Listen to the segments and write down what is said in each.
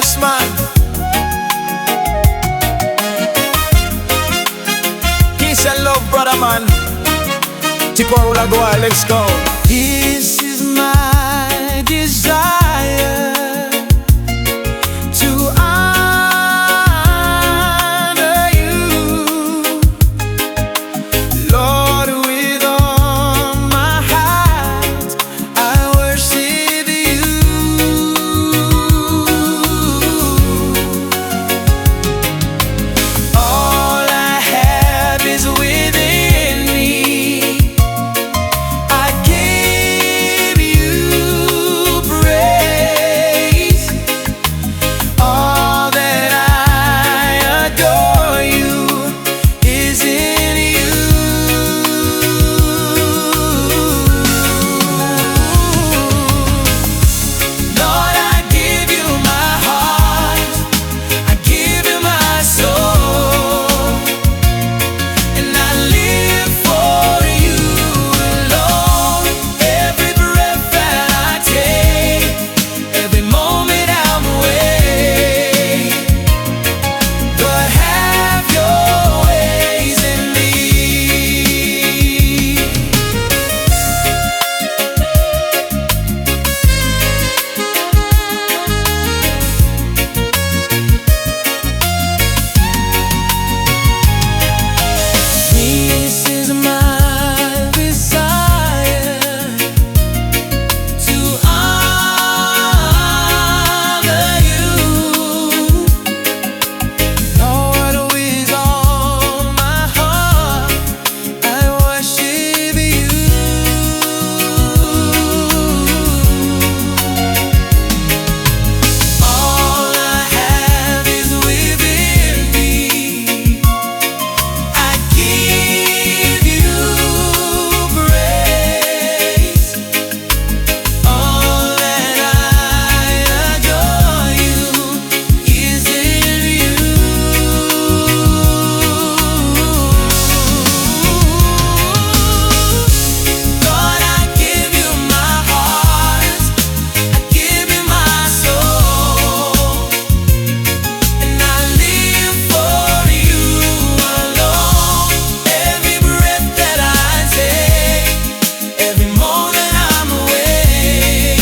Yes, man. Peace and love, brother, man. Tipaula, go on, let's go. This is my desire, to honor you, Lord, with all my heart I worship you. All I have is within me. I give you praise. All that I adore you is in you. Lord, I give you my heart, I give you my soul, and I live for you alone. Every breath that I take, every moment I'm awake. But have your ways in me. This is my desire, to honor you, Lord, with all my heart I worship you. All I have is within me. I give you praise. All that I adore you is in you. Lord, I give you my heart, I give you my soul, and I live for you alone. Every breath that I take, every moment I'm awake.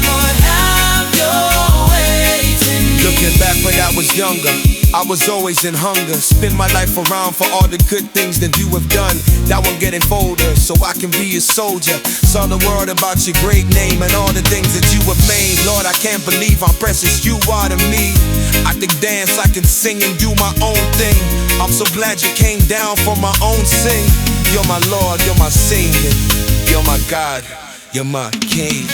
Lord, have your ways in me. Looking back when I was younger, I was always in hunger. Spend my life around for all the good things that you have done. Now I'm getting bolder so I can be a soldier. Saw the world about your great name and all the things that you have made. Lord, I can't believe how precious you are to me. I can dance, I can sing and do my own thing. I'm so glad you came down for my own sin. You're my Lord, you're my Savior, you're my God, you're my King.